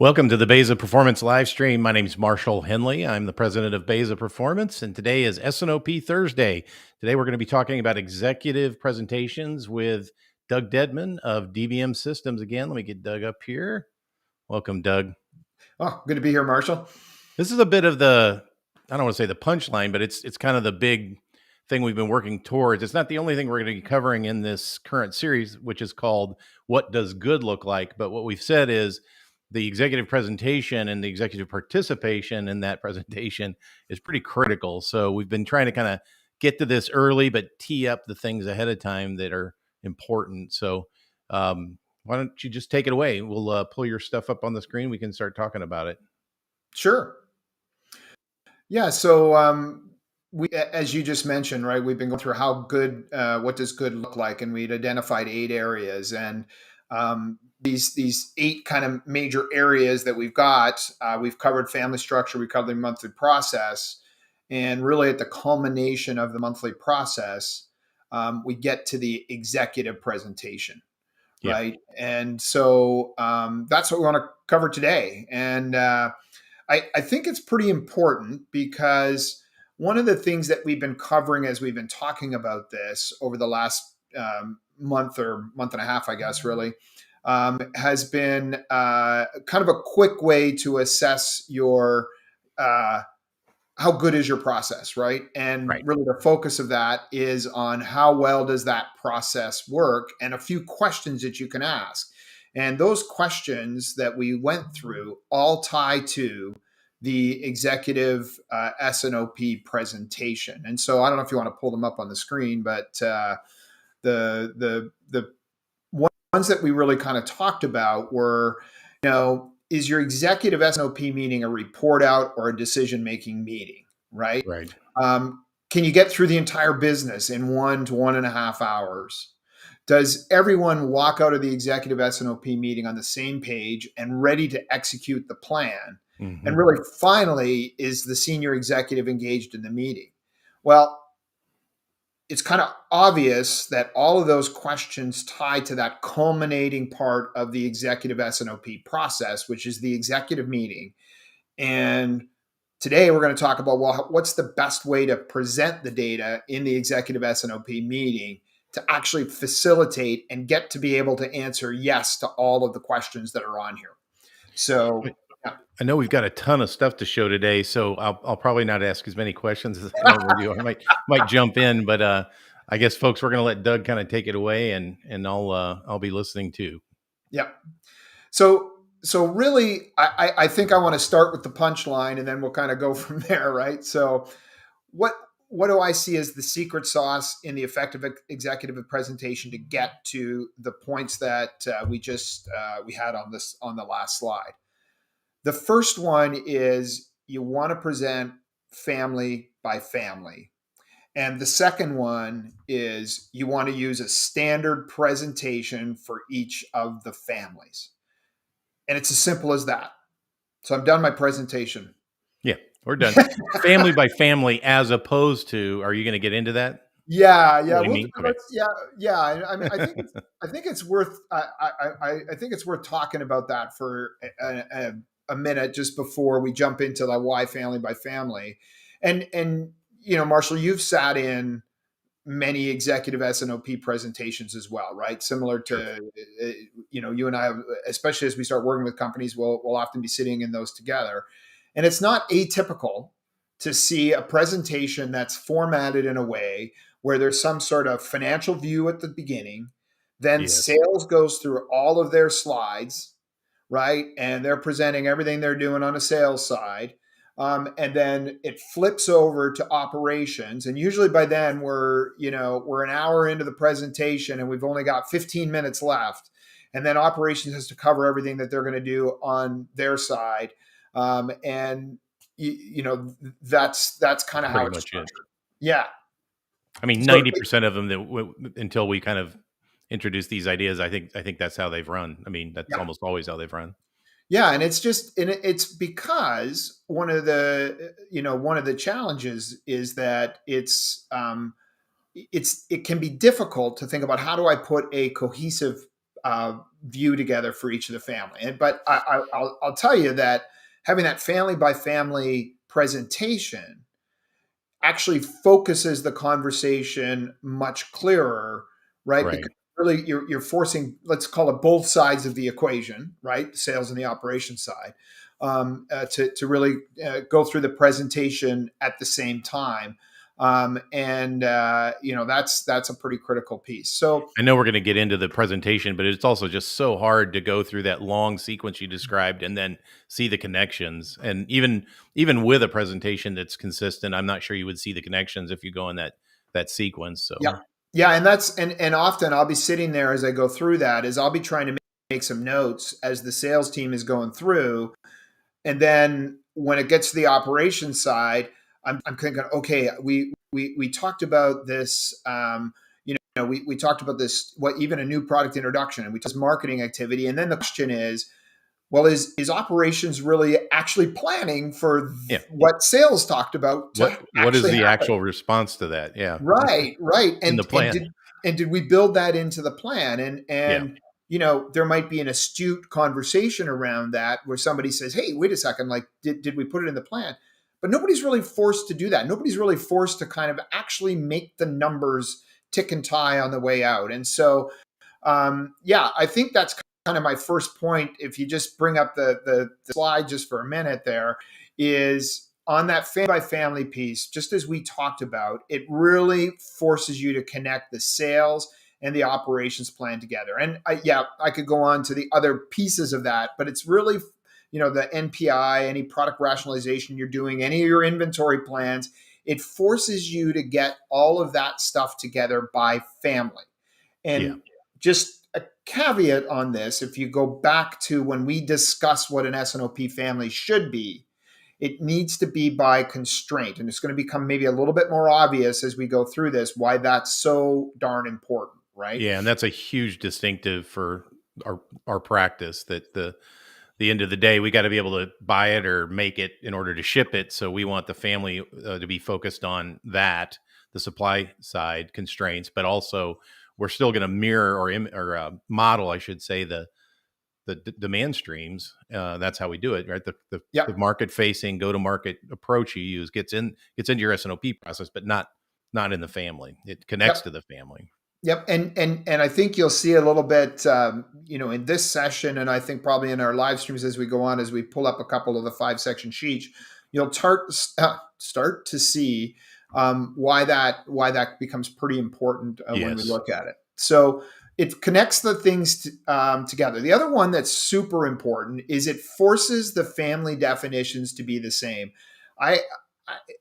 Welcome to the BEZA Performance live stream. My name is Marshall Henley. I'm the president of BEZA Performance, and today is S&OP Thursday. Today we're going to be talking about executive presentations with Doug Dedman of DBM Systems. Again, let me get Doug up here. Welcome, Doug. Oh, good to be here, Marshall. This is a bit of the, I don't want to say the punchline, but it's kind of the big thing we've been working towards. It's not the only thing we're going to be covering in this current series, which is called What Does Good Look Like? But what we've said is the executive presentation and the executive participation in that presentation is pretty critical. So we've been trying to kind of get to this early, but tee up the things ahead of time that are important. So why don't you just take it away? We'll pull your stuff up on the screen. We can start talking about it. Sure. Yeah. So we, as you just mentioned, right, we've been going through how good, what does good look like, and we'd identified 8 areas, and these 8 kind of major areas that we've got. We've covered family structure, we covered the monthly process, and really at the culmination of the monthly process, we get to the executive presentation. Yeah. Right. And so that's what we want to cover today. And I think it's pretty important because one of the things that we've been covering as we've been talking about this over the last month or month and a half, I guess, really, has been kind of a quick way to assess your how good is your process, right? And Right. really the focus of that is on how well does that process work, and a few questions that you can ask. And those questions that we went through all tie to the executive S&OP presentation. And so I don't know if you want to pull them up on the screen, but the ones that we really kind of talked about were, is your executive S&OP meeting a report out or a decision-making meeting, right? Right. Can you get through the entire business in 1 to 1.5 hours? Does everyone walk out of the executive S&OP meeting on the same page and ready to execute the plan? Mm-hmm. And really, finally, is the senior executive engaged in the meeting? Well, it's kind of obvious that all of those questions tie to that culminating part of the executive S&OP process, which is the executive meeting. And today we're going to talk about, well, what's the best way to present the data in the executive S&OP meeting to actually facilitate and get to be able to answer yes to all of the questions that are on here. So I know we've got a ton of stuff to show today, so I'll probably not ask as many questions as I normally do. I might jump in, but I guess, folks, we're going to let Doug kind of take it away, and I'll be listening too. Yeah. So really, I think I want to start with the punchline, and then we'll kind of go from there, right? So what do I see as the secret sauce in the effective executive presentation to get to the points that we had on the last slide? The first one is you want to present family by family. And the second one is you want to use a standard presentation for each of the families. And it's as simple as that. So I'm done my presentation. Yeah, we're done. Family by family, as opposed to, are you going to get into that? Yeah. Okay. I mean, I think it's worth. I think it's worth talking about that for a minute just before we jump into the why family by family. And Marshall, you've sat in many executive S&OP presentations as well, right? Similar to, you and I, especially as we start working with companies, we'll often be sitting in those together. And it's not atypical to see a presentation that's formatted in a way where there's some sort of financial view at the beginning, then Yes. sales goes through all of their slides, right? And they're presenting everything they're doing on a sales side. And then it flips over to operations. And usually by then we're an hour into the presentation and we've only got 15 minutes left. And then operations has to cover everything that they're going to do on their side. And that's kind of how it's structured. Yeah. I mean, 90% of them until we kind of introduce these ideas, I think that's how they've run. I mean, that's almost always how they've run. Yeah, and it's because one of the challenges is that it can be difficult to think about how do I put a cohesive view together for each of the family. But I'll tell you that having that family by family presentation actually focuses the conversation much clearer, right? Right. Because really you're forcing, let's call it, both sides of the equation, right? The sales and the operations side, to really go through the presentation at the same time. That's a pretty critical piece. So I know we're going to get into the presentation, but it's also just so hard to go through that long sequence you described and then see the connections. And even with a presentation that's consistent, I'm not sure you would see the connections if you go in that sequence. yeah, So yeah, and often I'll be sitting there as I go through that, is I'll be trying to make some notes as the sales team is going through. And then when it gets to the operations side, I'm thinking, okay, we talked about this. We talked about this. What, even a new product introduction, and we talked marketing activity. And then the question is, well, is operations really actually planning for yeah, what sales talked about to what is actually the happen? actual response to that? Yeah, Right, right. in the plan. And did we build that into the plan? Yeah, And there might be an astute conversation around that where somebody says, "Hey, wait a second, like did we put it in the plan?" But nobody's really forced to do that. Nobody's really forced to kind of actually make the numbers tick and tie on the way out. And so yeah, I think that's kind of my first point. If you just bring up the slide just for a minute, there is on that family by family piece, just as we talked about, it really forces you to connect the sales and the operations plan together. And I could go on to the other pieces of that, but it's really, the NPI, any product rationalization you're doing, any of your inventory plans, it forces you to get all of that stuff together by family. yeah, And just a caveat on this, if you go back to when we discuss what an S&OP family should be, it needs to be by constraint. And it's going to become maybe a little bit more obvious as we go through this why that's so darn important, right? yeah. And that's a huge distinctive for our practice. That the end of the day, we got to be able to buy it or make it in order to ship it. So we want the family to be focused on that, the supply side constraints, but also we're still going to mirror or model, I should say, the demand streams. That's how we do it, right? The Yep. market facing go to market approach you use gets into your S&OP process, but not in the family. It connects Yep. to the family. Yep, and I think you'll see a little bit, in this session, and I think probably in our live streams as we go on, as we pull up a couple of the 5-section sheets, you'll start to see why that becomes pretty important when we Yes. look at it. So it connects the things together. The other one that's super important is it forces the family definitions to be the same. I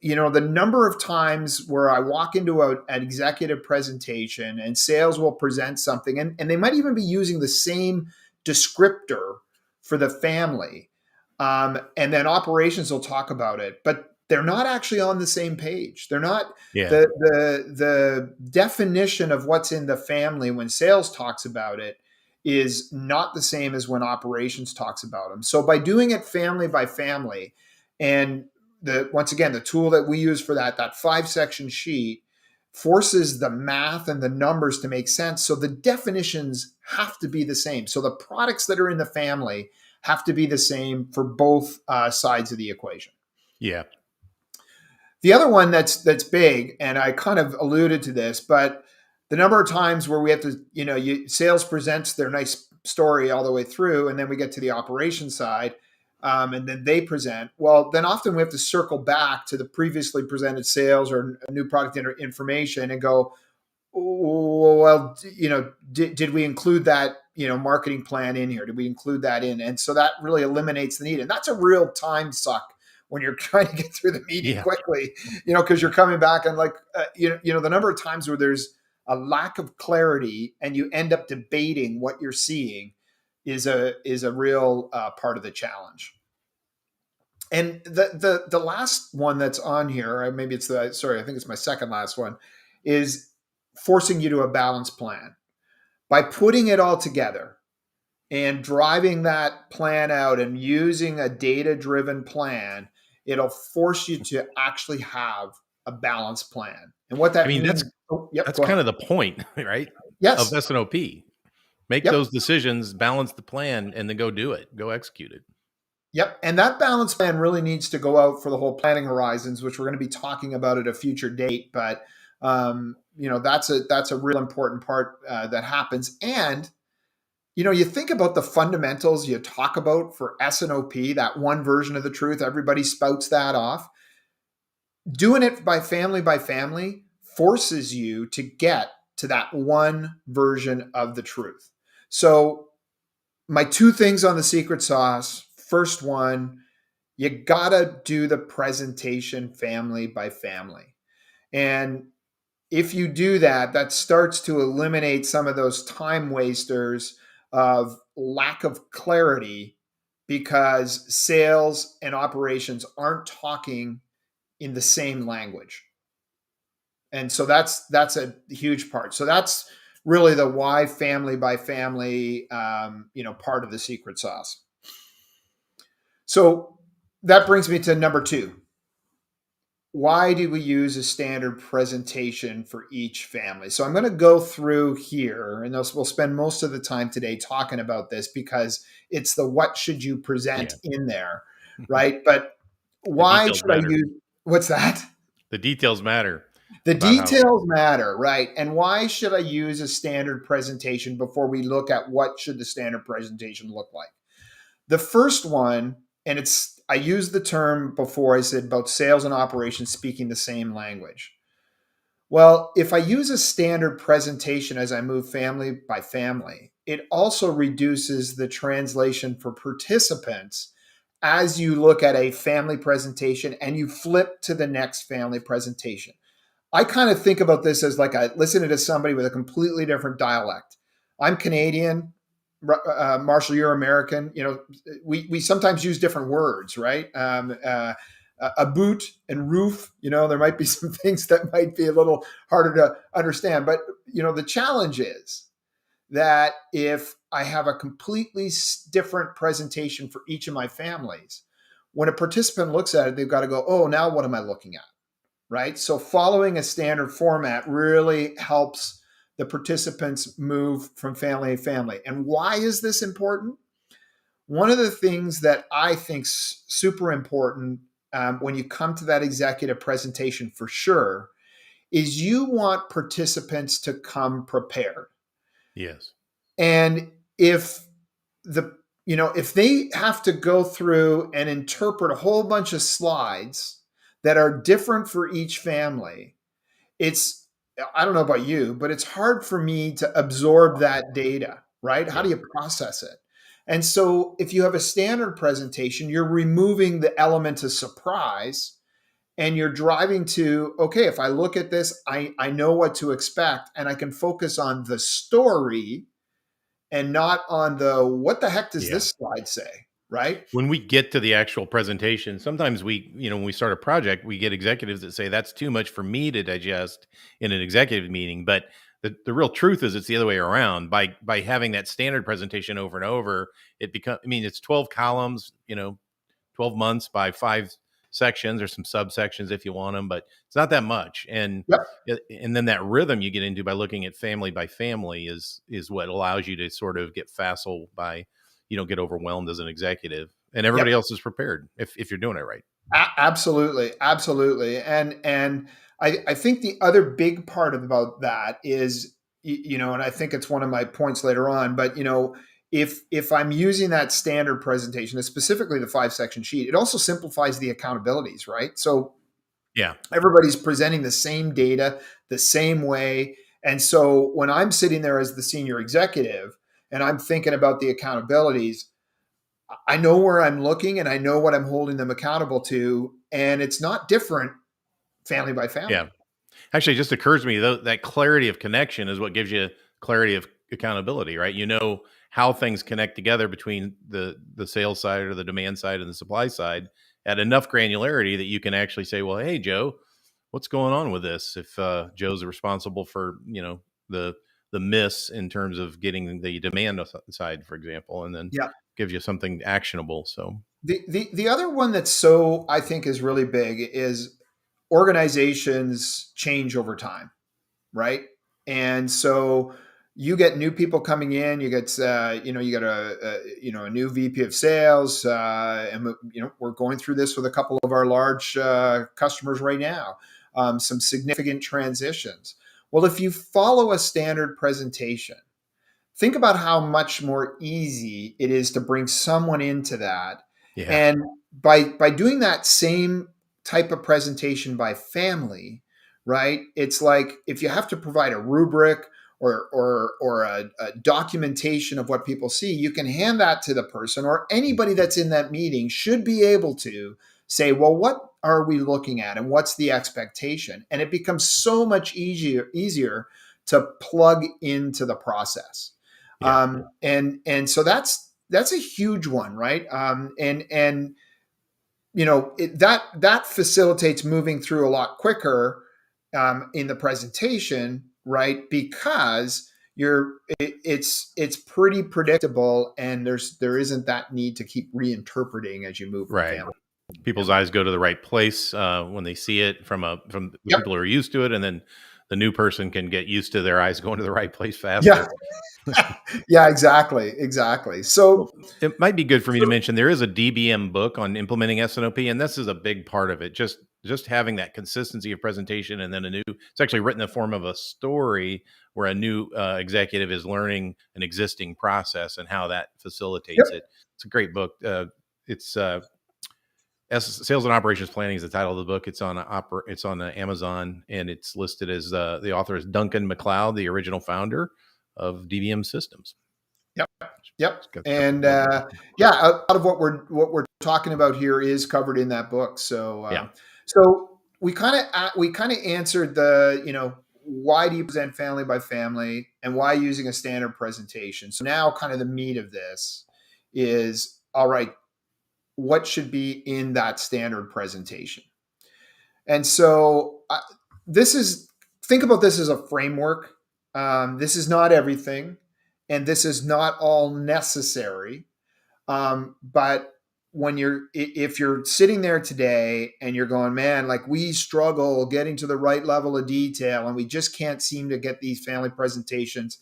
the number of times where I walk into an executive presentation and sales will present something, and they might even be using the same descriptor for the family. And then operations will talk about it, but they're not actually on the same page. They're not Yeah. the definition of what's in the family when sales talks about it is not the same as when operations talks about them. So by doing it family by family, and once again, the tool that we use for that 5-section sheet forces the math and the numbers to make sense. So the definitions have to be the same. So the products that are in the family have to be the same for both sides of the equation. Yeah. The other one that's big, and I kind of alluded to this, but the number of times where we have to, sales presents their nice story all the way through, and then we get to the operation side, and then they present. Well, then often we have to circle back to the previously presented sales or new product information and go, well, did we include that, marketing plan in here? Did we include that in? And so that really eliminates the need. And that's a real time suck when you're trying to get through the meeting Yeah. quickly, because you're coming back and like, the number of times where there's a lack of clarity and you end up debating what you're seeing is a real part of the challenge. And the last one that's on here, or maybe it's I think it's my second last one, is forcing you to a balanced plan. By putting it all together and driving that plan out and using a data-driven plan, it'll force you to actually have a balanced plan. And what I that mean, means, oh, yep, that's go ahead. kind of the point, right? Of Yes. S&OP. Make Yep. those decisions, balance the plan, and then go do it. Go execute it. Yep. And that balance plan really needs to go out for the whole planning horizons, which we're going to be talking about at a future date. But that's a real important part that happens. And you think about the fundamentals you talk about for S&OP, that one version of the truth. Everybody spouts that off. Doing it by family forces you to get to that one version of the truth. So my two things on the secret sauce. First one, you gotta do the presentation family by family. And if you do that, that starts to eliminate some of those time wasters of lack of clarity because sales and operations aren't talking in the same language. And so that's a huge part. So that's really the why family by family, part of the secret sauce. So that brings me to number two. Why do we use a standard presentation for each family? So I'm going to go through here, and we'll spend most of the time today talking about this because it's the what should you present Yeah. in there, right? But The why details should I matter. use what's that? The details matter The about how. details matter, right? And why should I use a standard presentation before we look at what should the standard presentation look like? The first one, and I used the term before, I said about sales and operations speaking the same language. Well, if I use a standard presentation as I move family by family, it also reduces the translation for participants as you look at a family presentation and you flip to the next family presentation. I kind of think about this as like listening to somebody with a completely different dialect. I'm Canadian. Marshall, you're American. We sometimes use different words, right? A boot and roof. There might be some things that might be a little harder to understand. But the challenge is that if I have a completely different presentation for each of my families, when a participant looks at it, they've got to go, "Oh, now what am I looking at?" Right? So following a standard format really helps the participants move from family to family. And why is this important? One of the things that I think is super important when you come to that executive presentation for sure is you want participants to come prepared. Yes. And if they have to go through and interpret a whole bunch of slides that are different for each family, I don't know about you, but it's hard for me to absorb that data, right? How Yeah. do you process it? And so if you have a standard presentation, you're removing the element of surprise and you're driving to, okay, if I look at this, I know what to expect and I can focus on the story and not on the what the heck does Yeah. this slide say, right? When we get to the actual presentation, sometimes when we start a project, we get executives that say that's too much for me to digest in an executive meeting. But the real truth is it's the other way around. By having that standard presentation over and over, it's 12 columns, 12 months by 5 sections or some subsections if you want them, but it's not that much. And Yep. and then that rhythm you get into by looking at family by family is what allows you to sort of get facile by you don't get overwhelmed as an executive, and everybody Yep. else is prepared if you're doing it right. Absolutely, absolutely, and I think the other big part about that is and I think it's one of my points later on, but if I'm using that standard presentation, specifically the 5 section sheet, it also simplifies the accountabilities, right? So Yeah. everybody's presenting the same data the same way, and so when I'm sitting there as the senior executive and I'm thinking about the accountabilities, I know where I'm looking and I know what I'm holding them accountable to. And it's not different family by Yeah. family. Actually, it just occurs to me though that clarity of connection is what gives you clarity of accountability, right? You know how things connect together between the sales side or the demand side and the supply side at enough granularity that you can actually say, well, hey, Joe, what's going on with this? If Joe's responsible for the miss in terms of getting the demand side, for example, and then Yeah. gives you something actionable. So The other one that's so I think is really big is organizations change over time, right? And so, you get new people coming in. You get you get a new VP of sales, and we're going through this with a couple of our large customers right now. Some significant transitions. Well, if you follow a standard presentation, think about how much more easy it is to bring someone into that. Yeah. And by doing that same type of presentation by family, right? It's like if you have to provide a rubric or a documentation of what people see, you can hand that to the person, or anybody that's in that meeting should be able to say, well, what are we looking at and what's the expectation? And it becomes so much easier to plug into the process. Yeah. And so that's a huge one, right? And that facilitates moving through a lot quicker in the presentation, right? Because it's pretty predictable, and there isn't that need to keep reinterpreting as you move from Right. family. People's eyes go to the right place when they see it from the Yep. people who are used to it, and then the new person can get used to their eyes going to the right place Yeah. faster. Yeah. Exactly. Well, it might be good for me to mention there is a DBM book on implementing S&OP, and this is a big part of it. Just having that consistency of presentation, and then it's actually written in the form of a story where a new executive is learning an existing process and how that facilitates Yep. it. It's a great book. It's Sales and Operations Planning is the title of the book. It's on Amazon, and it's listed as the author is Duncan MacLeod, the original founder of DBM Systems. Yep. Yep. It's got a couple And of yeah, a lot of what we're talking about here is covered in that book. So yeah. so we kind of answered why do you present family by family and why using a standard presentation. So now kind of the meat of this is, all right, what should be in that standard presentation? And so this is think about this as a framework. This is not everything, and this is not all necessary. But if you're sitting there today and you're going, man, like we struggle getting to the right level of detail, and we just can't seem to get these family presentations,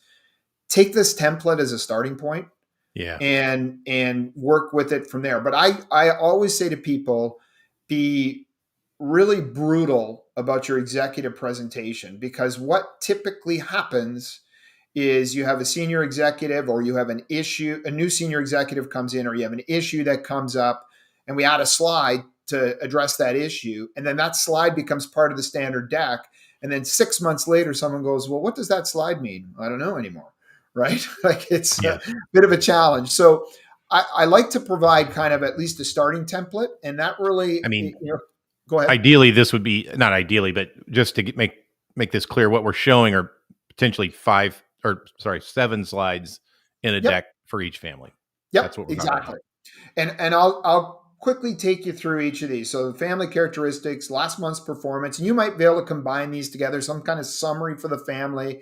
take this template as a starting point Yeah. and work with it from there. But I always say to people, be really brutal about your executive presentation, because what typically happens is you have a senior executive, or you have an issue, a new senior executive comes in, or you have an issue that comes up, and we add a slide to address that issue, and then that slide becomes part of the standard deck, and then 6 months later someone goes, well, what does that slide mean? I don't know anymore. Right? Like it's a Yes. bit of a challenge. So I like to provide kind of at least a starting template, and that I really, mean, go ahead. ideally, this would be not ideally, but just to make this clear, what we're showing are potentially seven slides in a Yep. deck for each family. That's Yep. what we're talking about. Exactly. And I'll quickly take you through each of these. So the family characteristics, last month's performance, and you might be able to combine these together, some kind of summary for the family,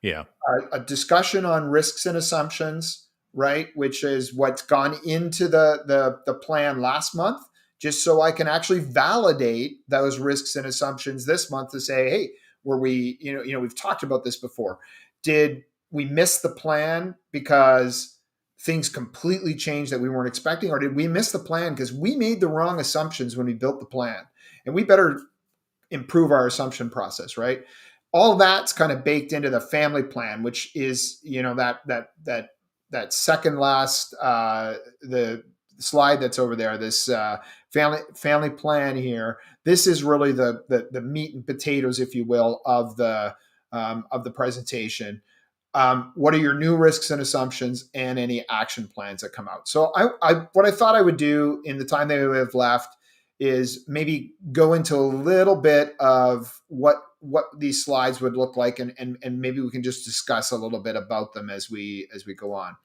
Yeah. a discussion on risks and assumptions, right? Which is what's gone into the plan last month, just so I can actually validate those risks and assumptions this month to say, hey, were we, we've talked about this before. Did we miss the plan because things completely changed that we weren't expecting, or did we miss the plan because we made the wrong assumptions when we built the plan? And we better improve our assumption process, right? All that's kind of baked into the family plan, which is that second last the slide that's over there. This family plan here. This is really the meat and potatoes, if you will, of the presentation. What are your new risks and assumptions, and any action plans that come out? So what I thought I would do in the time that we have left is maybe go into a little bit of what these slides would look like, and maybe we can just discuss a little bit about them as we go on.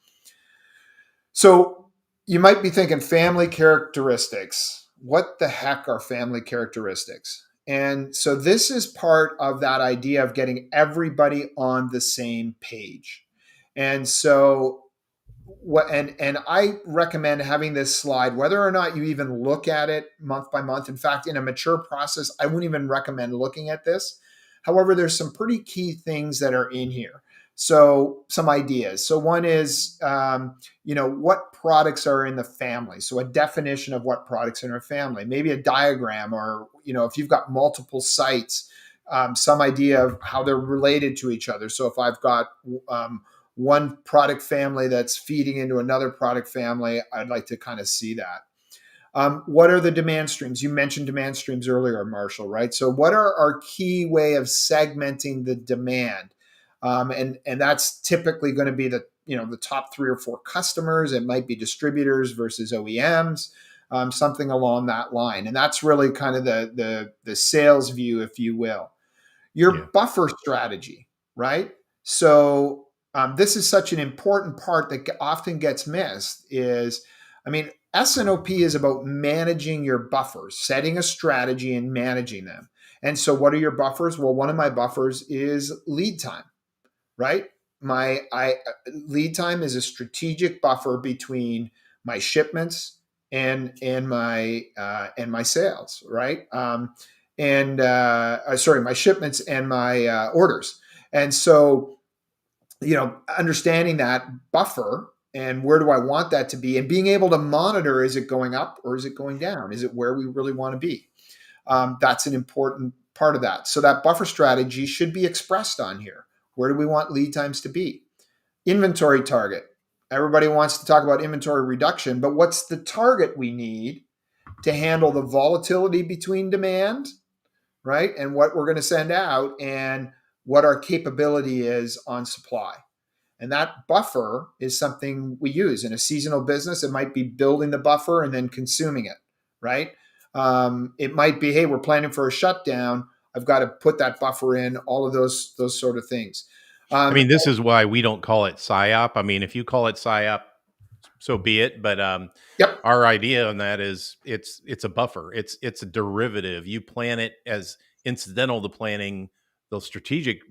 So you might be thinking, family characteristics. What the heck are family characteristics? And so this is part of that idea of getting everybody on the same page. And so and I recommend having this slide, whether or not you even look at it month by month. In fact, in a mature process, I wouldn't even recommend looking at this. However, there's some pretty key things that are in here. So some ideas. So one is, what products are in the family? So a definition of what products are in our family, maybe a diagram, or, if you've got multiple sites, some idea of how they're related to each other. So if I've got one product family that's feeding into another product family, I'd like to kind of see that. What are the demand streams? You mentioned demand streams earlier, Marshall, right? So what are our key way of segmenting the demand? And that's typically going to be the top 3 or 4 customers. It might be distributors versus OEMs, something along that line. And that's really kind of the sales view, if you will. Yeah. Your buffer strategy, right? So this is such an important part that often gets missed. S&OP is about managing your buffers, setting a strategy and managing them. And so what are your buffers? Well, one of my buffers is lead time, right? Lead time is a strategic buffer between my shipments and my sales, right? My shipments and my orders. And so, understanding that buffer and where do I want that to be, and being able to monitor, is it going up or is it going down? Is it where we really want to be? That's an important part of that. So that buffer strategy should be expressed on here. Where do we want lead times to be? Inventory target. Everybody wants to talk about inventory reduction, but what's the target we need to handle the volatility between demand, right? And what we're going to send out, and what our capability is on supply. And that buffer is something we use in a seasonal business. It might be building the buffer and then consuming it, right? It might be, hey, we're planning for a shutdown. I've got to put that buffer in, all of those sort of things. I mean, this is why we don't call it PSYOP. I mean, if you call it PSYOP, so be it. But Yep. our idea on that is it's a buffer. It's a derivative. You plan it as incidental to planning the strategic,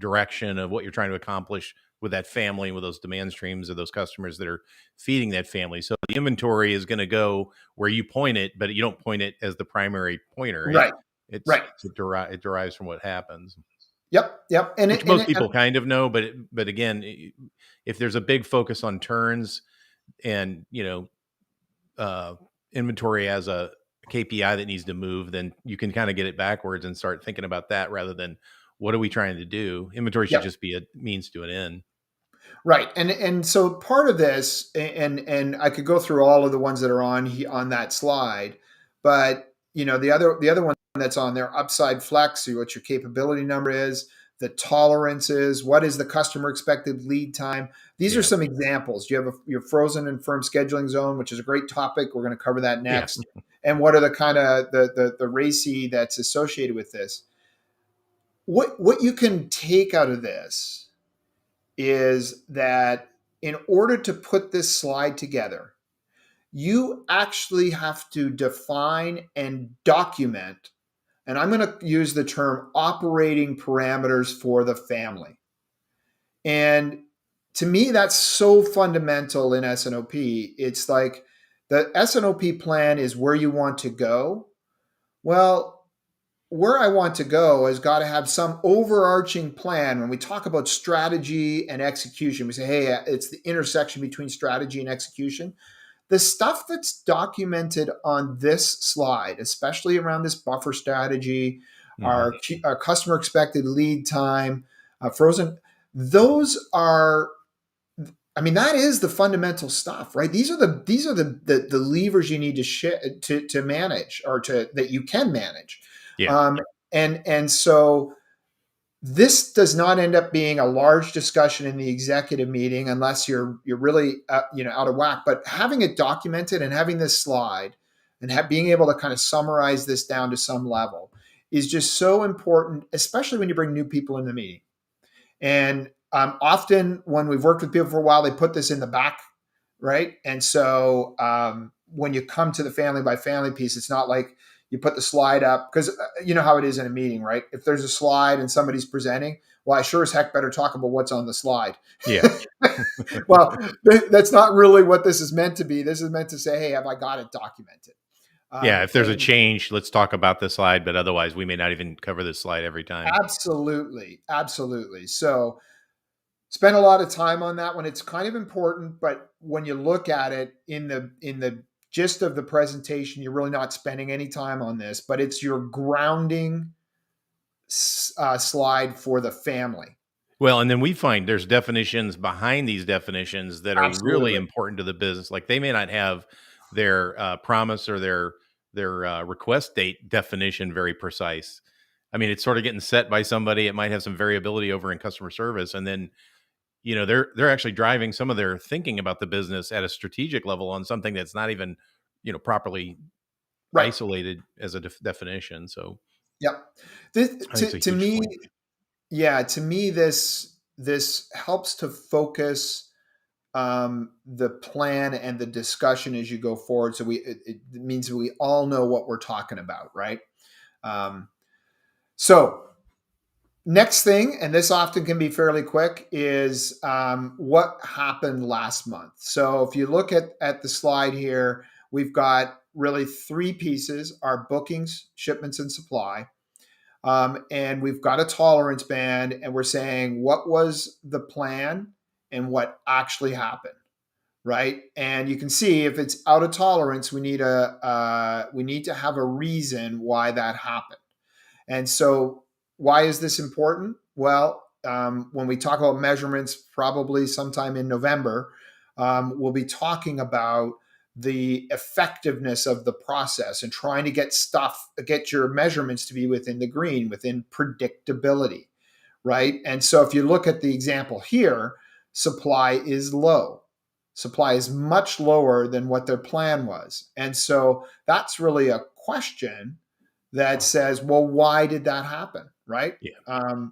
direction of what you're trying to accomplish with that family, with those demand streams of those customers that are feeding that family. So the inventory is going to go where you point it, but you don't point it as the primary pointer. Right. It Right. derives from what happens. Yep. Which most people kind of know, but again, if there's a big focus on turns and inventory as a KPI that needs to move, then you can kind of get it backwards and start thinking about that rather than what are we trying to do. Inventory should just be a means to an end. Right. And so part of this, and I could go through all of the ones that are on that slide, but the other one that's on there, upside flex, what your capability number is, the tolerances, what is the customer expected lead time. These are some examples. You have your frozen and firm scheduling zone, which is a great topic. We're going to cover that next. Yeah. And what are the kind of the RACI that's associated with this? What you can take out of this is that in order to put this slide together, you actually have to define and document, and I'm going to use the term operating parameters for the family. And to me, that's so fundamental in S&OP. It's like the S&OP plan is where you want to go. Well, where I want to go has got to have some overarching plan. When we talk about strategy and execution, we say, hey, it's the intersection between strategy and execution. The stuff that's documented on this slide, especially around this buffer strategy, our customer expected lead time, frozen, those are, that is the fundamental stuff, right? These are the levers you need to manage, or that you can manage. Yeah. And so this does not end up being a large discussion in the executive meeting unless you're really out of whack. But having it documented and having this slide and being able to kind of summarize this down to some level is just so important, especially when you bring new people in the meeting. And often when we've worked with people for a while, they put this in the back, right? And so when you come to the family by family piece, it's not like you put the slide up, because you know how it is in a meeting, right? If there's a slide and somebody's presenting, well, I sure as heck better talk about what's on the slide. Yeah. Well, that's not really what this is meant to be. This is meant to say, hey, have I got it documented? Yeah, if there's a change, let's talk about the slide, but otherwise we may not even cover this slide every time. Absolutely. So Spend a lot of time on that one. It's kind of important, but when you look at it in the gist of the presentation, you're really not spending any time on this, but it's your grounding slide for the family. Well, and then we find there's definitions behind these definitions that are really Absolutely. important to the business. Like they may not have their promise or their request date definition very precise. I mean, it's sort of getting set by somebody. It might have some variability over in customer service, and then they're actually driving some of their thinking about the business at a strategic level on something that's not even properly Right. isolated as a definition. So Yep. This, I think it's a to huge me, point. yeah, to me, this helps to focus the plan and the discussion as you go forward. So it means we all know what we're talking about, right? Um, so next thing, and this often can be fairly quick, is what happened last month. So if you look at the slide here, we've got really three pieces: our bookings, shipments, and supply. And we've got a tolerance band, and we're saying what was the plan and what actually happened, right? And you can see if it's out of tolerance, we need to have a reason why that happened. And so, why is this important? Well, when we talk about measurements, probably sometime in November, we'll be talking about the effectiveness of the process and trying to get your measurements to be within the green, within predictability, right? And so, if you look at the example here, supply is low. Supply is much lower than what their plan was. And so, that's really a question that says, well, why did that happen? Right? Yeah.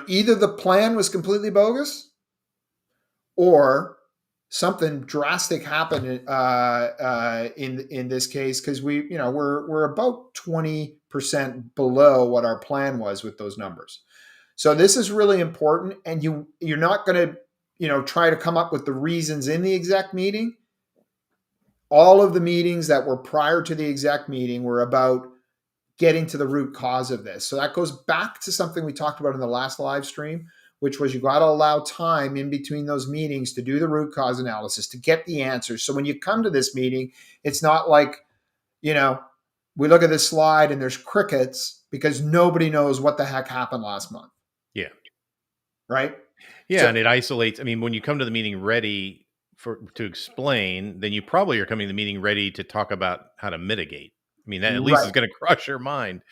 Either the plan was completely bogus or something drastic happened in this case because we're about 20% below what our plan was with those numbers. So this is really important, and you're not going to try to come up with the reasons in the exec meeting. All of the meetings that were prior to the exec meeting were about getting to the root cause of this. So that goes back to something we talked about in the last live stream, which was you got to allow time in between those meetings to do the root cause analysis, to get the answers. So when you come to this meeting, it's not like, we look at this slide and there's crickets because nobody knows what the heck happened last month. Yeah. Right. Yeah, So, and it isolates. I mean, when you come to the meeting ready to explain, then you probably are coming to the meeting ready to talk about how to mitigate. I mean, that at least right. is going to crush your mind,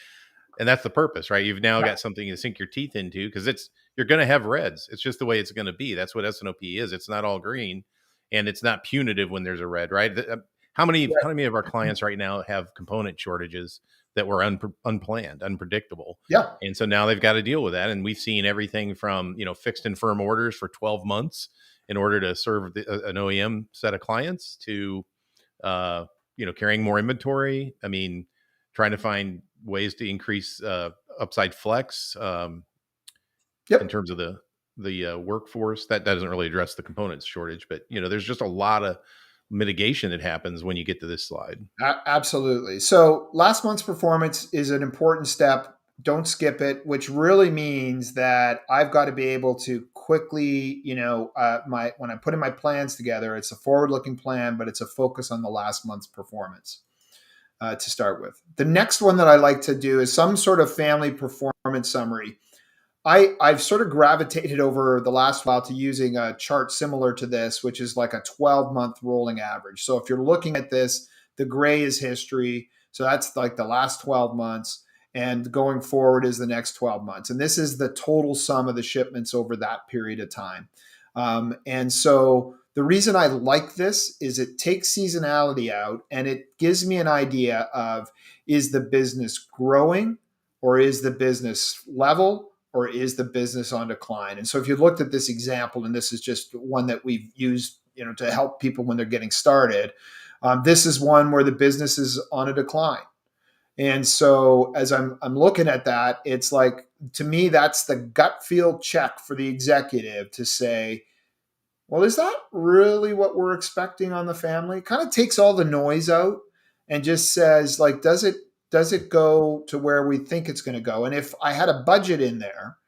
and that's the purpose, right? You've now Yeah. got something to sink your teeth into because you're going to have reds. It's just the way it's going to be. That's what S&OP is. It's not all green, and it's not punitive when there's a red, right? How many of our clients right now have component shortages that were unplanned, unpredictable? Yeah. And so now they've got to deal with that. And we've seen everything from, fixed and firm orders for 12 months in order to serve an OEM set of clients to, carrying more inventory. I mean, trying to find ways to increase upside flex in Yep. terms of the workforce. That doesn't really address the components shortage, but there's just a lot of mitigation that happens when you get to this slide. Absolutely. So last month's performance is an important step. Don't skip it, which really means that I've got to be able to quickly, when I'm putting my plans together, it's a forward-looking plan, but it's a focus on the last month's performance to start with. The next one that I like to do is some sort of family performance summary. I've sort of gravitated over the last while to using a chart similar to this, which is like a 12-month rolling average. So if you're looking at this, the gray is history. So that's like the last 12 months. And going forward is the next 12 months. And this is the total sum of the shipments over that period of time. And so the reason I like this is it takes seasonality out and it gives me an idea of, is the business growing or is the business level or is the business on decline? And so if you looked at this example, and this is just one that we've used, to help people when they're getting started, this is one where the business is on a decline. And so as I'm looking at that, it's like, to me, that's the gut feel check for the executive to say, well, is that really what we're expecting on the family? Kind of takes all the noise out and just says, like, does it go to where we think it's going to go? And if I had a budget in there,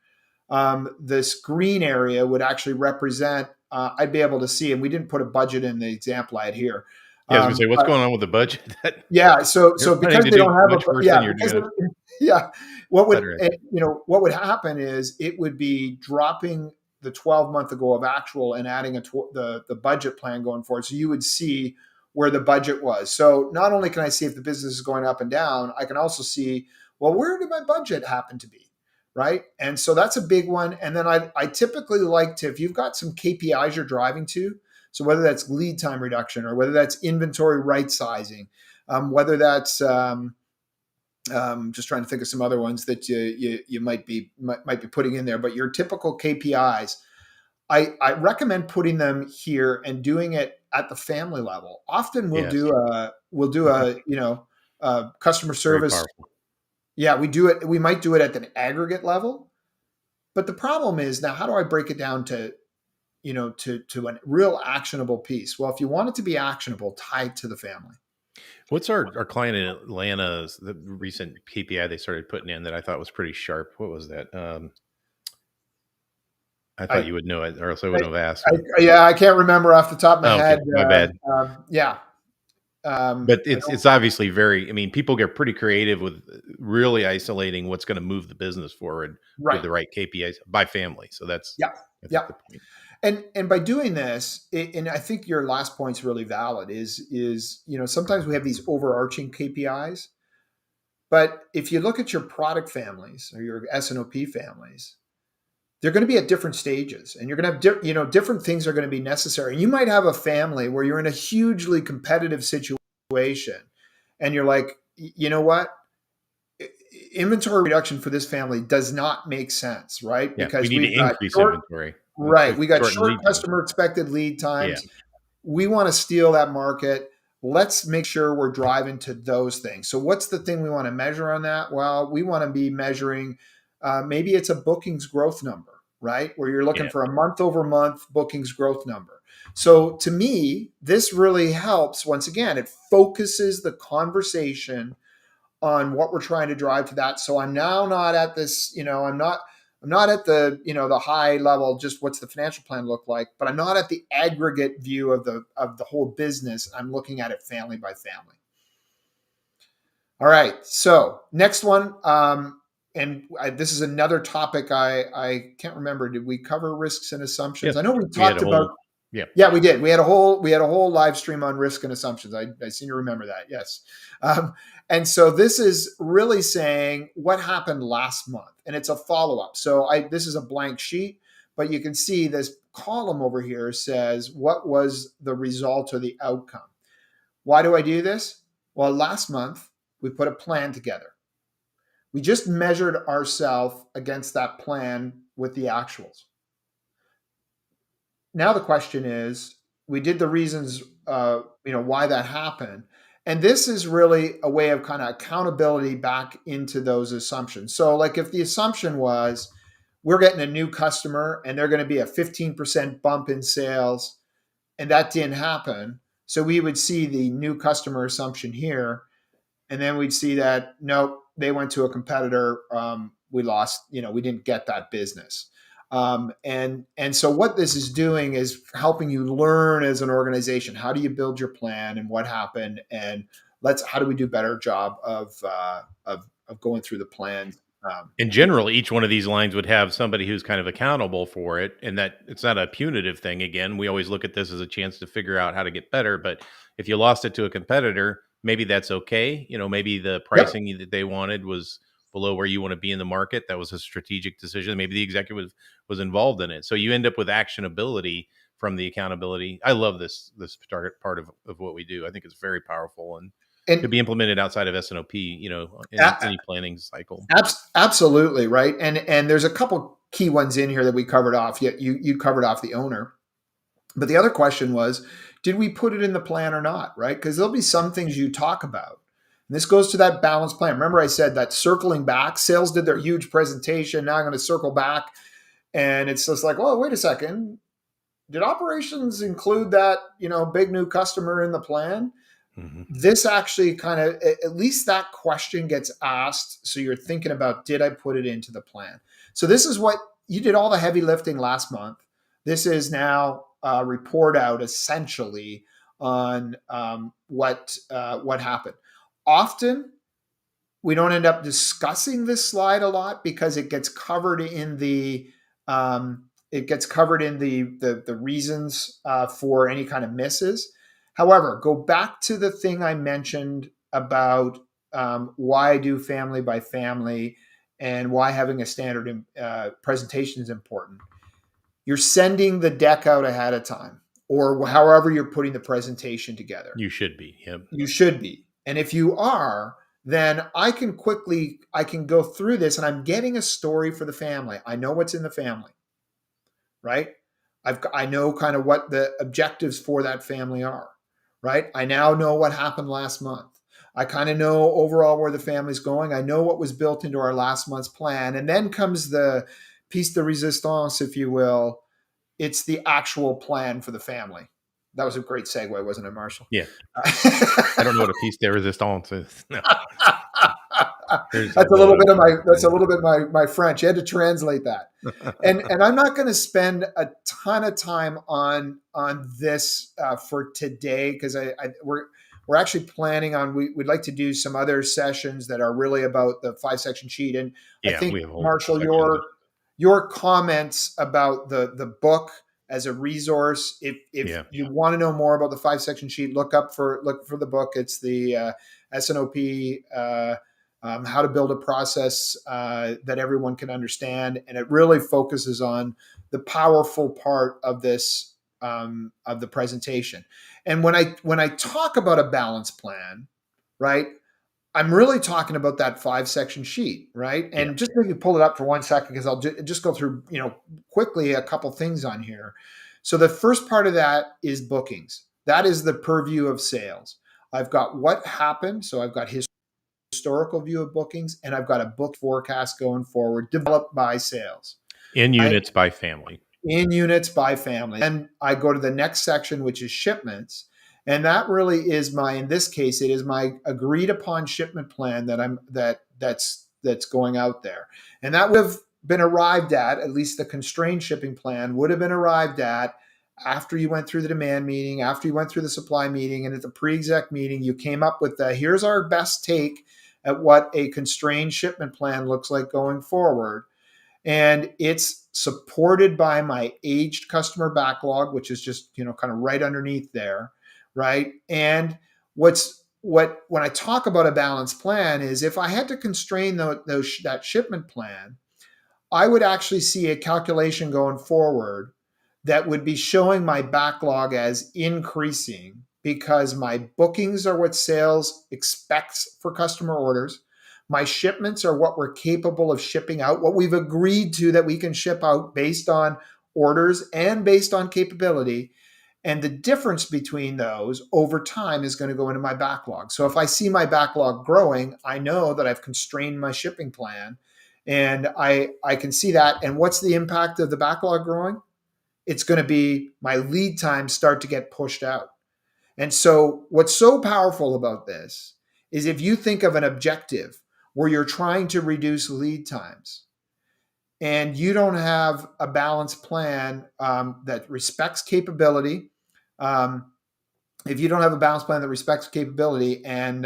This green area would actually represent, I'd be able to see, and we didn't put a budget in the example I had here. Yeah, I was gonna say, what's But going on with the budget? That yeah, so you're planning because to they do don't have much a, worse than yeah, you're because doing, yeah, better at. what would happen is it would be dropping the 12-month ago of actual and adding the budget plan going forward. So you would see where the budget was. So not only can I see if the business is going up and down, I can also see, well, where did my budget happen to be? Right. And so that's a big one. And then I typically like to, if you've got some KPIs you're driving to, so whether that's lead time reduction or whether that's inventory right sizing, whether that's just trying to think of some other ones that you might be putting in there, but your typical KPIs, I recommend putting them here and doing it at the family level. Often Yes, we'll do a customer very service. powerful. Yeah, we do it. We might do it at the aggregate level, but the problem is now, how do I break it down to to a real actionable piece? Well, if you want it to be actionable, tie it to the family. What's our client in Atlanta's the recent KPI they started putting in that I thought was pretty sharp? What was that? I thought I, you would know it, or else I wouldn't have asked. yeah, I can't remember off the top of my Oh, okay, head. my bad. Yeah, But I it's obviously very. I mean, people get pretty creative with really isolating what's going to move the business forward with right. the right KPIs by family. So that's, Yeah, I think, yeah. the point. And by doing this, and I think your last point's really valid. Is sometimes we have these overarching KPIs, but if you look at your product families or your S&OP families, they're going to be at different stages, and you're going to have different things are going to be necessary. And you might have a family where you're in a hugely competitive situation, and you're like, you know what, inventory reduction for this family does not make sense, right? Yeah, we Because need to we've got increase short, inventory right, with we got shortened short lead times. customer expected lead Yeah, times. We want to steal that market. Let's make sure we're driving to those things. So what's the thing we want to measure on that? Well, we want to be measuring, maybe it's a bookings growth number, right? Where you're looking yeah. for a month over month bookings growth number. So to me, this really helps. Once again, it focuses the conversation on what we're trying to drive to that. So I'm now not at this, I'm not at the, the high level, just what's the financial plan look like, but I'm not at the aggregate view of the whole business. I'm looking at it family by family. All right. So next one, this is another topic I can't remember. Did we cover risks and assumptions? Yes, I know we we had talked a about. whole. Yeah, Yeah, we did. We had a whole live stream on risk and assumptions. I seem to remember that. Yes. And so this is really saying what happened last month, and it's a follow up. So this is a blank sheet, but you can see this column over here says what was the result or the outcome. Why do I do this? Well, last month we put a plan together. We just measured ourselves against that plan with the actuals. Now the question is, we did the reasons, why that happened, and this is really a way of kind of accountability back into those assumptions. So, like, if the assumption was we're getting a new customer and they're going to be a 15% bump in sales, and that didn't happen, so we would see the new customer assumption here, and then we'd see that nope, they went to a competitor. We lost. We didn't get that business. And so what this is doing is helping you learn as an organization. How do you build your plan and what happened, and how do we do a better job of going through the plan. in general, each one of these lines would have somebody who's kind of accountable for it, and that it's not a punitive thing. Again, we always look at this as a chance to figure out how to get better. But if you lost it to a competitor, maybe that's okay. Maybe the Yep. pricing that they wanted was below where you want to be in the market. That was a strategic decision. Maybe the executive was involved in it. So you end up with actionability from the accountability. I love this part of what we do. I think it's very powerful and could And be implemented outside of S&OP, in any planning cycle. absolutely right. And there's a couple key ones in here that we covered off. You covered off the owner. But the other question was, did we put it in the plan or not, right? Because there'll be some things you talk about. And this goes to that balanced plan. Remember I said that circling back, sales did their huge presentation. Now I'm going to circle back. And it's just like, oh, wait a second. Did operations include that, big new customer in the plan? Mm-hmm. This actually kind of, at least that question gets asked. So you're thinking about, did I put it into the plan? So this is what you did all the heavy lifting last month. This is now a report out essentially on what happened. Often we don't end up discussing this slide a lot because it gets covered in the reasons for any kind of misses. However, go back to the thing I mentioned about why I do family by family and why having a standard presentation is important. You're sending the deck out ahead of time, or however you're putting the presentation together. You should be. Yep. You should be. And if you are, then I can go through this and I'm getting a story for the family. I know what's in the family, right? I know kind of what the objectives for that family are, right? I now know what happened last month. I kind of know overall where the family's going. I know what was built into our last month's plan. And then comes the piece de resistance, if you will. It's the actual plan for the family. That was a great segue, wasn't it, Marshall? Yeah. I don't know what a piece de resistance is. No. That's a little bit of my French. You had to translate that. And I'm not going to spend a ton of time on this for today, because we're actually planning on we'd like to do some other sessions that are really about the 5-section sheet. And Yeah, I think, we have a whole Marshall, section. your comments about the book as a resource, if you want to know more about the 5-section sheet, look for the book. It's the S&OP how to build a process that everyone can understand, and it really focuses on the powerful part of this of the presentation. And when I talk about a balance plan, right, I'm really talking about that 5-section sheet, right? And just maybe pull it up for 1 second, because I'll just go through, quickly a couple things on here. So the first part of that is bookings. That is the purview of sales. I've got what happened. So I've got historical view of bookings, and I've got a book forecast going forward, developed by sales. In units by family. In units by family. And I go to the next section, which is shipments. And that really is in this case, it is my agreed upon shipment plan that's going out there. And that would have been arrived at least the constrained shipping plan would have been arrived at after you went through the demand meeting, after you went through the supply meeting, and at the pre-exec meeting, you came up with here's our best take at what a constrained shipment plan looks like going forward. And it's supported by my aged customer backlog, which is just, kind of right underneath there, right? And when I talk about a balanced plan is, if I had to constrain that shipment plan, I would actually see a calculation going forward that would be showing my backlog as increasing, because my bookings are what sales expects for customer orders. My shipments are what we're capable of shipping out, what we've agreed to that we can ship out based on orders and based on capability. And the difference between those over time is going to go into my backlog. So if I see my backlog growing, I know that I've constrained my shipping plan, and I can see that. And what's the impact of the backlog growing? It's going to be my lead times start to get pushed out. And so what's so powerful about this is, if you think of an objective where you're trying to reduce lead times and you don't have a balanced plan that respects capability, if you don't have a balanced plan that respects capability, and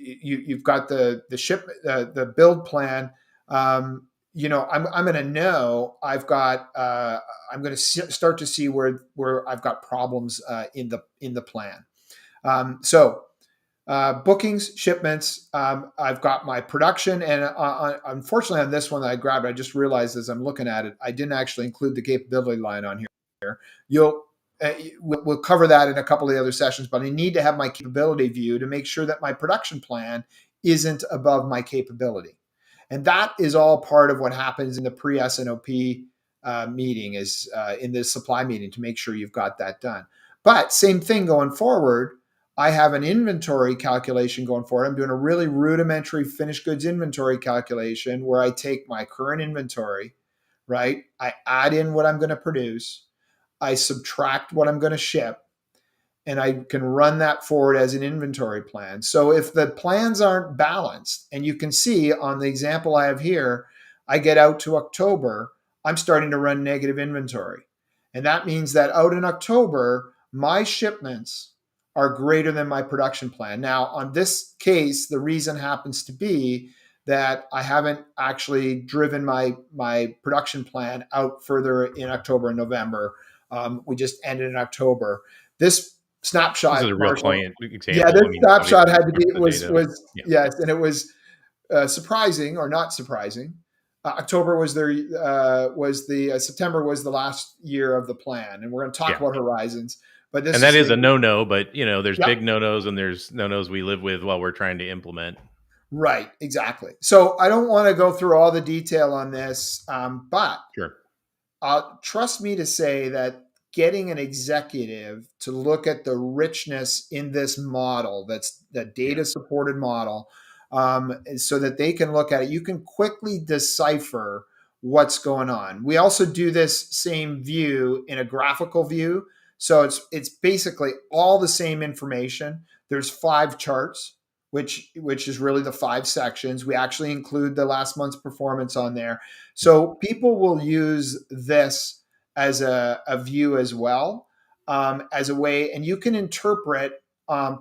you've got the build plan, I'm going to know I'm going to start to see where I've got problems in the plan. Bookings, shipments, I've got my production, and unfortunately on this one that I grabbed, I just realized as I'm looking at it, I didn't actually include the capability line on here. We'll cover that in a couple of the other sessions, but I need to have my capability view to make sure that my production plan isn't above my capability. And that is all part of what happens in the pre-S&OP meeting, is in the supply meeting, to make sure you've got that done. But same thing going forward, I have an inventory calculation going forward. I'm doing a really rudimentary finished goods inventory calculation where I take my current inventory, right? I add in what I'm going to produce, I subtract what I'm going to ship, and I can run that forward as an inventory plan. So if the plans aren't balanced, and you can see on the example I have here, I get out to October, I'm starting to run negative inventory. And that means that out in October, my shipments are greater than my production plan. Now, on this case, the reason happens to be that I haven't actually driven my production plan out further in October and November. We just ended in October. This This is snapshot, a real Marshall. client Yeah, example. this I mean, snapshot obviously, had we to be took the data. was Yeah. yes, and it was surprising or not surprising. October was their was the September was the last year of the plan, and we're going to talk Yeah. about horizons. But this And that is is the a no-no, but there's yep. big no-nos and there's no-nos we live with while we're trying to implement. Right, exactly. So I don't want to go through all the detail on this, but Sure. trust me to say that getting an executive to look at the richness in this model, that's the Yeah. data supported model, so that they can look at it, you can quickly decipher what's going on. We also do this same view in a graphical view. So it's basically all the same information. There's 5 charts, which is really the 5 sections. We actually include the last month's performance on there. So people will use this as a view as well, as a way, and you can interpret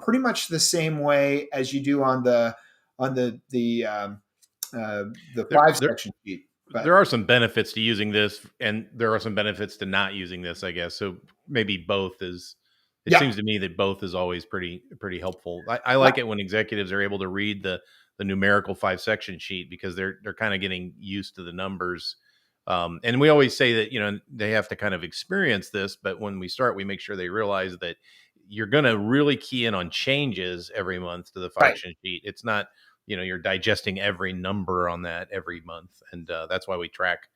pretty much the same way as you do on the There, 5 there, section sheet. But there are some benefits to using this, and there are some benefits to not using this, I guess. So maybe both is. It yeah, seems to me that both is always pretty helpful. I yeah, like it when executives are able to read the numerical 5 section sheet because they're kind of getting used to the numbers. And we always say that they have to kind of experience this, but when we start, we make sure they realize that you're going to really key in on changes every month to the right, function sheet. It's not you're digesting every number on that every month, and that's why we track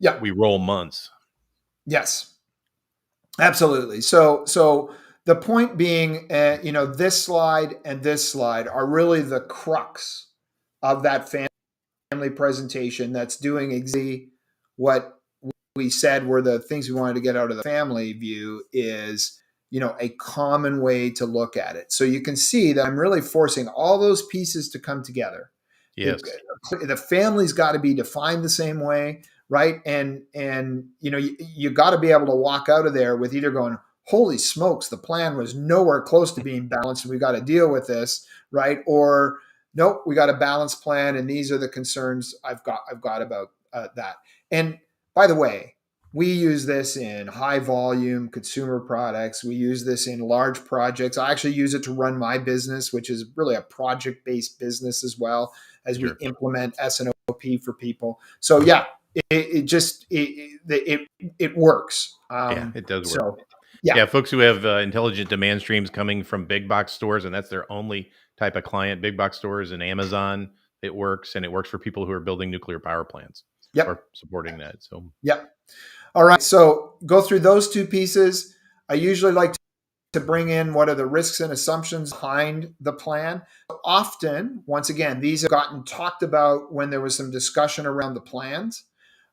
yeah, we roll months. yes, absolutely. So the point being, this slide and this slide are really the crux of that family presentation. That's doing exactly what we said were the things we wanted to get out of the family view is a common way to look at it. So you can see that I'm really forcing all those pieces to come together. They've, Yes. the family's got to be defined the same way, right? And you got to be able to walk out of there with either going, holy smokes, the plan was nowhere close to being balanced and we got to deal with this, right? Or nope, we got a balanced plan and these are the concerns I've got about that. And by the way, we use this in high volume consumer products. We use this in large projects. I actually use it to run my business, which is really a project based business as well as we Sure. implement S&OP for people. So yeah, it works. Yeah, it does work. So yeah, Yeah, folks who have intelligent demand streams coming from big box stores, and that's their only type of client, big box stores and Amazon, it works, and it works for people who are building nuclear power plants yep, or supporting that. So, yep. All right. So go through those 2 pieces. I usually like to bring in what are the risks and assumptions behind the plan. Often, once again, these have gotten talked about when there was some discussion around the plans.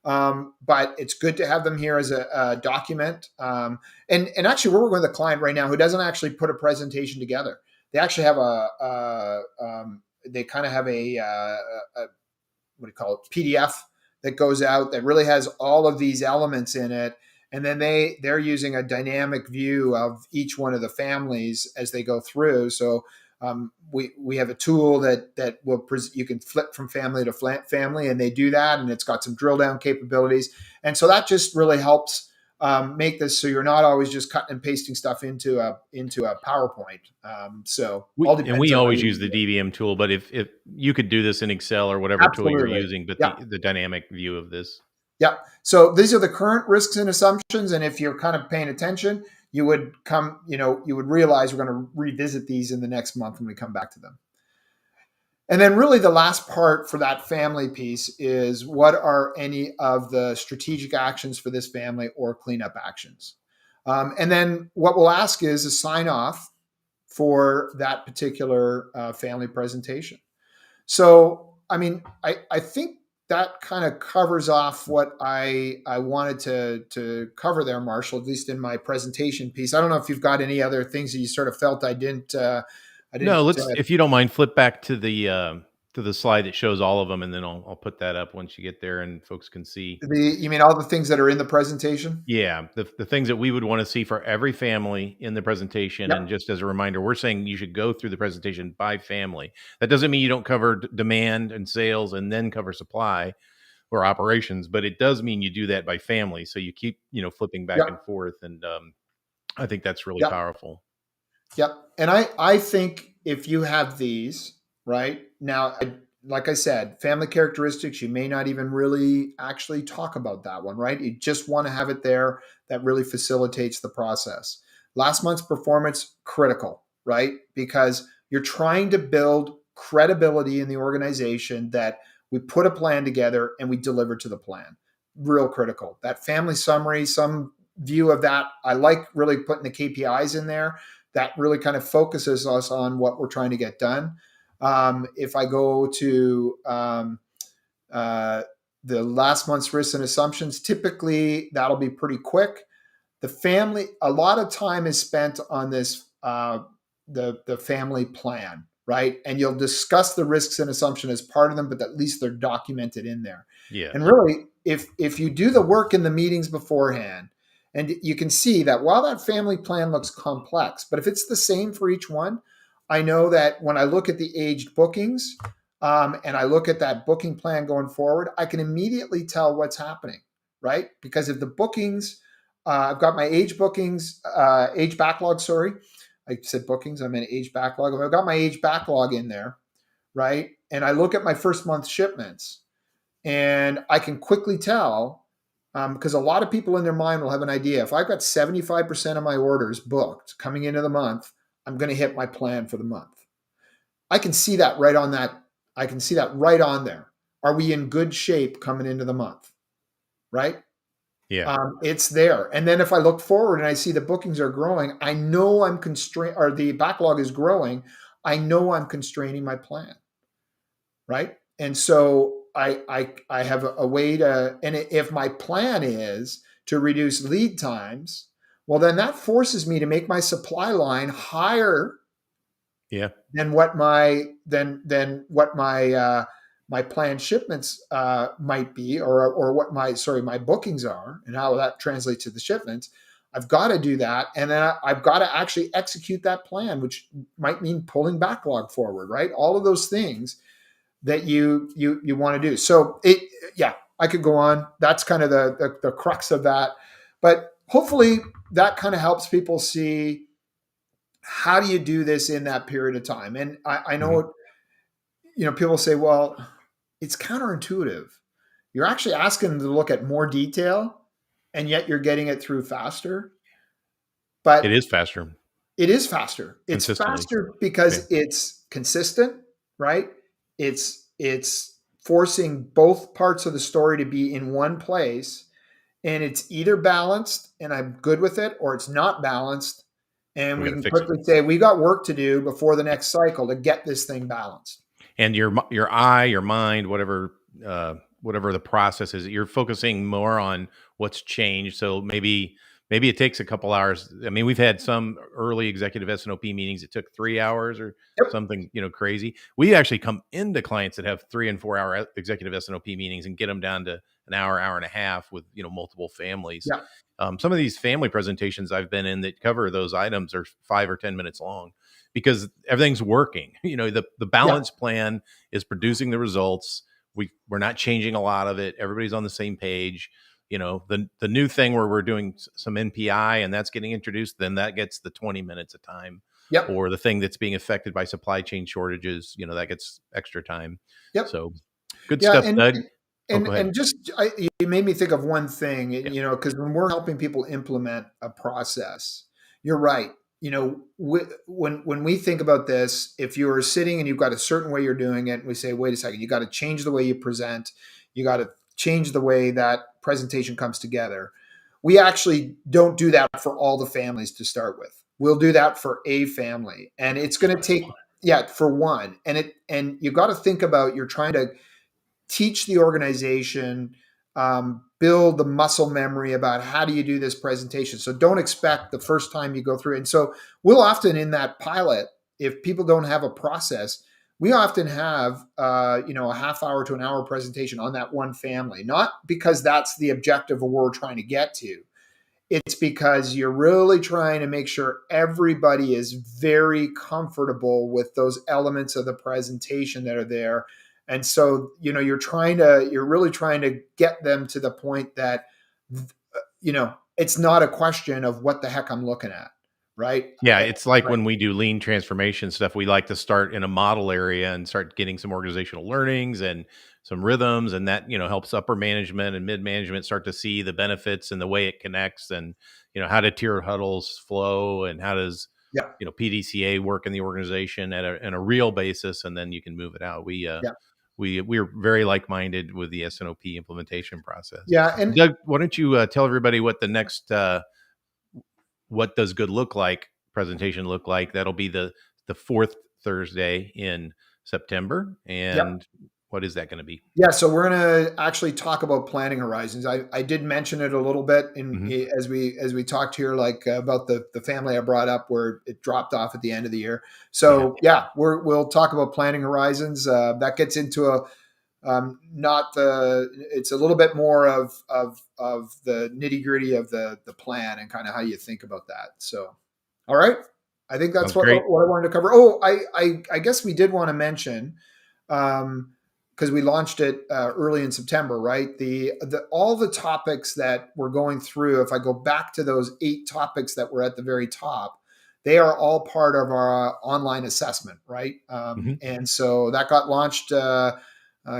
But it's good to have them here as a document. And actually, we're working with a client right now who doesn't actually put a presentation together. They actually have they kind of have a what do you call it, PDF that goes out that really has all of these elements in it. And then they're using a dynamic view of each one of the families as they go through. So we have a tool that will you can flip from family to family, and they do that, and it's got some drill down capabilities, and so that just really helps make this so you're not always just cutting and pasting stuff into a PowerPoint. So all we depends on how always you use do the it. DVM tool, but if you could do this in Excel or whatever tool you're Absolutely, using, but yeah. the dynamic view of this. Yeah. So these are the current risks and assumptions. And if you're kind of paying attention, you would you would realize we're going to revisit these in the next month when we come back to them. And then really the last part for that family piece is what are any of the strategic actions for this family or cleanup actions? And then what we'll ask is a sign off for that particular family presentation. So, I mean, I think that kind of covers off what I wanted to cover there, Marshall, at least in my presentation piece. I don't know if you've got any other things that you sort of felt I didn't. No, let's, if you don't mind, flip back to to the slide that shows all of them, and then I'll put that up once you get there and folks can see. You mean all the things that are in the presentation? Yeah, the things that we would want to see for every family in the presentation. And Yep. just as a reminder, we're saying you should go through the presentation by family. That doesn't mean you don't cover demand and sales and then cover supply or operations, but it does mean you do that by family. So you keep, flipping back and Yep. forth. And I think that's really Yep. powerful. Yep. And I think if you have these, right now, like I said, family characteristics, you may not even really actually talk about that one, right? You just want to have it there. That really facilitates the process. Last month's performance, critical, right? Because you're trying to build credibility in the organization that we put a plan together and we deliver to the plan. Real critical. That family summary, some view of that, I like really putting the KPIs in there. That really kind of focuses us on what we're trying to get done. If I go to the last month's risks and assumptions, typically that'll be pretty quick. The family, a lot of time is spent on this, the family plan, right? And you'll discuss the risks and assumption as part of them, but at least they're documented in there. Yes. And really, if you do the work in the meetings beforehand, and you can see that while that family plan looks complex, but if it's the same for each one, I know that when I look at the aged bookings and I look at that booking plan going forward, I can immediately tell what's happening, right? Because if the bookings, I've got my age bookings, age backlog, sorry. I said bookings, I meant age backlog. If I've got my age backlog in there, right? And I look at my first month shipments and I can quickly tell because a lot of people in their mind will have an idea. If I've got 75% of my orders booked coming into the month, I'm going to hit my plan for the month. I can see that right on that. I can see that right on there. Are we in good shape coming into the month? Right? Yeah. It's there. And then if I look forward and I see the bookings are growing, I know I'm constrained, or the backlog is growing. I know I'm constraining my plan. Right? And so I have a way to, and if my plan is to reduce lead times, well, then that forces me to make my supply line higher Yeah. than what my my planned shipments might be, or what my bookings are, and how that translates to the shipments. I've got to do that, and then I've got to actually execute that plan, which might mean pulling backlog forward, right? All of those things that you want to do. So I could go on. That's kind of the crux of that. But hopefully that kind of helps people see how do you do this in that period of time. And I know, people say, well, it's counterintuitive. You're actually asking them to look at more detail and yet you're getting it through faster. But It is faster. it is faster. It's Consistently. faster because Okay. it's consistent, right? It's forcing both parts of the story to be in one place, and it's either balanced and I'm good with it, or it's not balanced, and We we got to can fix it. quickly say we got work to do before the next cycle to get this thing balanced. And your eye, your mind, whatever the process is, you're focusing more on what's changed. So maybe it takes a couple hours. I mean, we've had some early executive S&OP meetings that took 3 hours or Yep. something, crazy. We actually come into clients that have 3 and 4 hour executive S&OP meetings and get them down to an hour and a half with, multiple families. Yeah. Some of these family presentations I've been in that cover those items are 5 or 10 minutes long because everything's working. The Yeah. balance plan is producing the results. We're not changing a lot of it. Everybody's on the same page. The new thing where we're doing some NPI and that's getting introduced, then that gets the 20 minutes of time. Yep. Or the thing that's being affected by supply chain shortages, that gets extra time. Yep. So good Yeah. stuff, Doug. Go ahead. And just you made me think of one thing, Yeah. because when we're helping people implement a process, you're right. When we think about this, if you're sitting and you've got a certain way you're doing it, and we say, wait a second, you got to change the way you present, you got to change the way that presentation comes together. We actually don't do that for all the families to start with. We'll do that for a family, and it's going to take for one. And you got to think about, you're trying to teach the organization, build the muscle memory about how do you do this presentation. So don't expect the first time you go through it. And so we'll often in that pilot, if people don't have a process, we often have a half hour to an hour presentation on that one family, not because that's the objective of where we're trying to get to. It's because you're really trying to make sure everybody is very comfortable with those elements of the presentation that are there. And so, you're really trying to get them to the point that, it's not a question of what the heck I'm looking at, right? Yeah, it's like Right. when we do lean transformation stuff, we like to start in a model area and start getting some organizational learnings and some rhythms, and that helps upper management and mid management start to see the benefits and the way it connects, and how do tier huddles flow, and how does Yeah. PDCA work in the organization at a real basis, and then you can move it out. Yeah. We're very like minded with the S&OP implementation process. Yeah. And Doug, why don't you tell everybody what the next what does good look like presentation look like? That'll be the fourth Thursday in September. yeah. And what is that going to be? Yeah, so we're going to actually talk about planning horizons. I did mention it a little bit Mhm. as we talked here, like about the family I brought up where it dropped off at the end of the year. Yeah. So yeah, we'll talk about planning horizons. That gets into a not the it's a little bit more of the nitty gritty of the plan and kind of how you think about that. So all right, I think that's Sounds what great. what I wanted to cover. Oh, I guess we did want to mention. Um, because we launched it early in September, right? The all the topics that we're going through. If I go back to those 8 topics that were at the very top, they are all part of our online assessment, right? Mhm. And so that got launched, I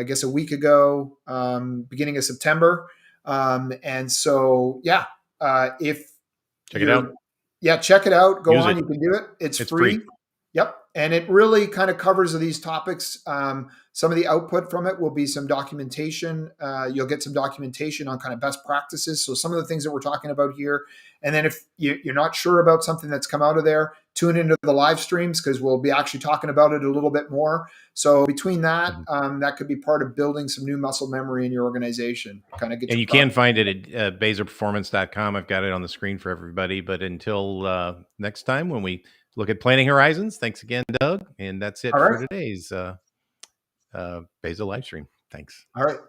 guess, a week ago, beginning of September. And so, yeah, if Check it out. you're, yeah, check it out. Go Use on, it. you can do it. It's It's free. free. Yep. And it really kind of covers these topics. Some of the output from it will be some documentation. You'll get some documentation on kind of best practices. So some of the things that we're talking about here. And then if you're not sure about something that's come out of there, tune into the live streams because we'll be actually talking about it a little bit more. So between that, Mhm. that could be part of building some new muscle memory in your organization. Kind of get And your you can find it at BEZAperformance.com. I've got it on the screen for everybody. But until next time when we look at planning horizons, thanks again, Doug. And that's it all for right. today's BEZA live stream. Thanks. All right.